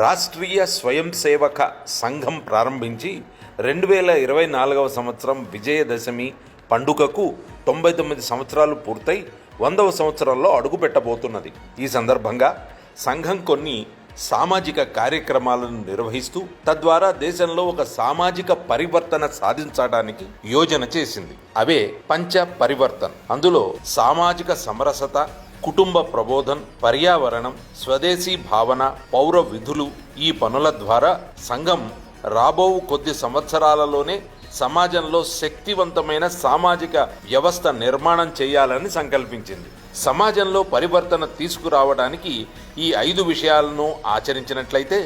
రాష్ట్రీయ స్వయం సేవక సంఘం ప్రారంభించి 2024 సంవత్సరం విజయదశమి పండుగకు 99 సంవత్సరాలు పూర్తయి 100వ సంవత్సరంలో అడుగుపెట్టబోతున్నది. ఈ సందర్భంగా సంఘం కొన్ని సామాజిక కార్యక్రమాలను నిర్వహిస్తూ తద్వారా దేశంలో ఒక సామాజిక పరివర్తన సాధించడానికి యోజన చేసింది. అవే పంచ పరివర్తన్. అందులో సామాజిక సమరసత, కుటుంబ ప్రబోధన్, పర్యావరణం, స్వదేశీ భావన, పౌర విధులు ఈ పనుల ద్వారా సంఘం రాబో కొద్ది సంవత్సరాలలోనే సమాజంలో శక్తివంతమైన సామాజిక వ్యవస్థ నిర్మాణం చేయాలని సంకల్పించింది. సమాజంలో పరివర్తన తీసుకురావడానికి ఈ 5 విషయాలను ఆచరించినట్లయితే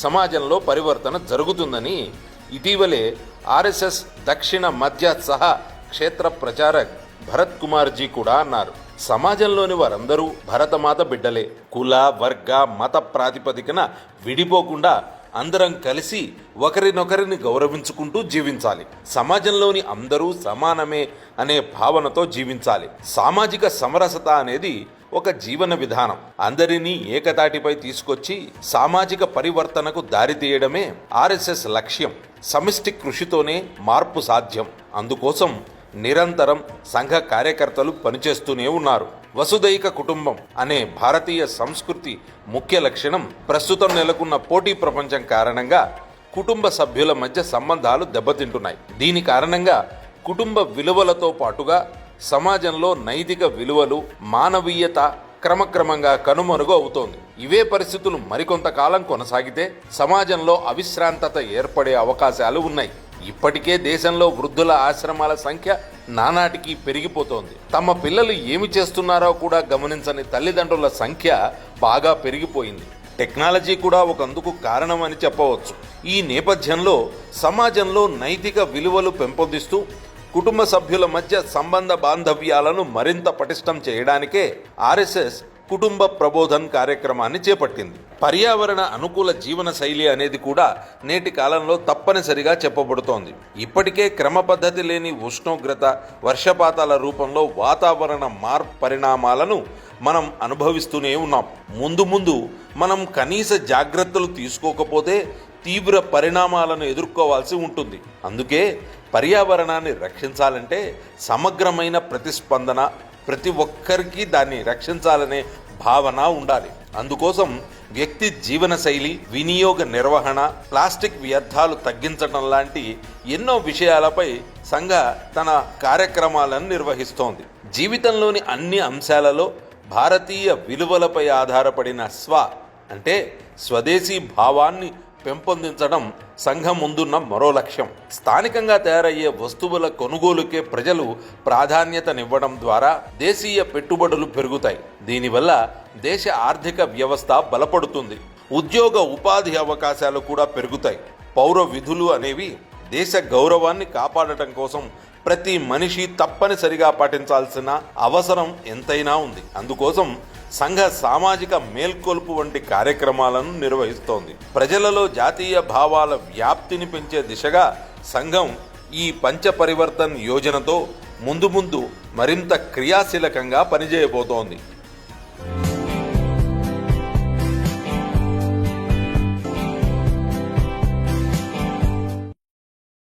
సమాజంలో పరివర్తన జరుగుతుందని ఇటీవలే ఆర్ఎస్ఎస్ దక్షిణ మధ్య సహా క్షేత్ర ప్రచారక్ భరత్ కుమార్ జీ కూడా అన్నారు. సమాజంలోని వారందరూ భరతమాత బిడ్డలే. కుల, వర్గ, మత ప్రాతిపదికన విడిపోకుండా అందరం కలిసి ఒకరినొకరిని గౌరవించుకుంటూ జీవించాలి. సమాజంలోని అందరూ సమానమే అనే భావనతో జీవించాలి. సామాజిక సమరసత అనేది ఒక జీవన విధానం. అందరినీ ఏకతాటిపై తీసుకొచ్చి సామాజిక పరివర్తనకు దారితీయడమే ఆర్ఎస్ఎస్ లక్ష్యం. సమిష్టి కృషితోనే మార్పు సాధ్యం. అందుకోసం నిరంతరం సంఘ కార్యకర్తలు పనిచేస్తూనే ఉన్నారు. వసుదైక కుటుంబం అనే భారతీయ సంస్కృతి ముఖ్య లక్షణం ప్రస్తుతం నెలకొన్న పోటీ ప్రపంచం కారణంగా కుటుంబ సభ్యుల మధ్య సంబంధాలు దెబ్బతింటున్నాయి. దీని కారణంగా కుటుంబ విలువలతో పాటుగా సమాజంలో నైతిక విలువలు, మానవీయత క్రమక్రమంగా కనుమరుగు అవుతోంది. ఇవే పరిస్థితులు మరికొంతకాలం కొనసాగితే సమాజంలో అవిశ్రాంతత ఏర్పడే అవకాశాలు ఉన్నాయి. ఇప్పటికే దేశంలో వృద్ధుల ఆశ్రమాల సంఖ్య నానాటికి పెరిగిపోతోంది. తమ పిల్లలు ఏమి చేస్తున్నారో కూడా గమనించని తల్లిదండ్రుల సంఖ్య బాగా పెరిగిపోయింది. టెక్నాలజీ కూడా ఒకందుకు కారణమని చెప్పవచ్చు. ఈ నేపథ్యంలో సమాజంలో నైతిక విలువలు పెంపొందిస్తూ కుటుంబ సభ్యుల మధ్య సంబంధ బాంధవ్యాలను మరింత పటిష్టం చేయడానికే ఆర్ఎస్ఎస్ కుటుంబ ప్రబోధన్ కార్యక్రమాన్ని చేపట్టింది. పర్యావరణ అనుకూల జీవన శైలి అనేది కూడా నేటి కాలంలో తప్పనిసరిగా చెప్పబడుతోంది. ఇప్పటికే క్రమ పద్ధతి లేని ఉష్ణోగ్రత, వర్షపాతాల రూపంలో వాతావరణ మార్పు పరిణామాలను మనం అనుభవిస్తూనే ఉన్నాం. ముందు మనం కనీస జాగ్రత్తలు తీసుకోకపోతే తీవ్ర పరిణామాలను ఎదుర్కోవాల్సి ఉంటుంది. అందుకే పర్యావరణాన్ని రక్షించాలంటే సమగ్రమైన ప్రతిస్పందన, ప్రతి ఒక్కరికి దాన్ని రక్షించాలనే భావన ఉండాలి. అందుకోసం వ్యక్తి జీవనశైలి, వినియోగ నిర్వహణ, ప్లాస్టిక్ వ్యర్థాలు తగ్గించడం లాంటి ఎన్నో విషయాలపై సంఘ తన కార్యక్రమాలను నిర్వహిస్తోంది. జీవితంలోని అన్ని అంశాలలో భారతీయ విలువలపై ఆధారపడిన అంటే స్వదేశీ భావాన్ని పెంపొందించడం సంఘం ముందున్న మరో లక్ష్యం. స్థానికంగా తయారయ్యే వస్తువుల కొనుగోలుకే ప్రజలు ప్రాధాన్యతనివ్వడం ద్వారా దేశీయ పెట్టుబడులు పెరుగుతాయి. దీనివల్ల దేశ ఆర్థిక వ్యవస్థ బలపడుతుంది. ఉద్యోగ ఉపాధి అవకాశాలు కూడా పెరుగుతాయి. పౌర విధులు అనేవి దేశ గౌరవాన్ని కాపాడటం కోసం ప్రతి మనిషి తప్పనిసరిగా పాటించాల్సిన అవసరం ఎంతైనా ఉంది. అందుకోసం సంఘ సామాజిక మేల్కొల్పు వంటి కార్యక్రమాలను నిర్వహిస్తోంది. ప్రజలలో జాతీయ భావాల వ్యాప్తిని పెంచే దిశగా సంఘం ఈ పంచ పరివర్తన్ యోజనతో ముందు మరింత క్రియాశీలకంగా పనిచేయబోతోంది.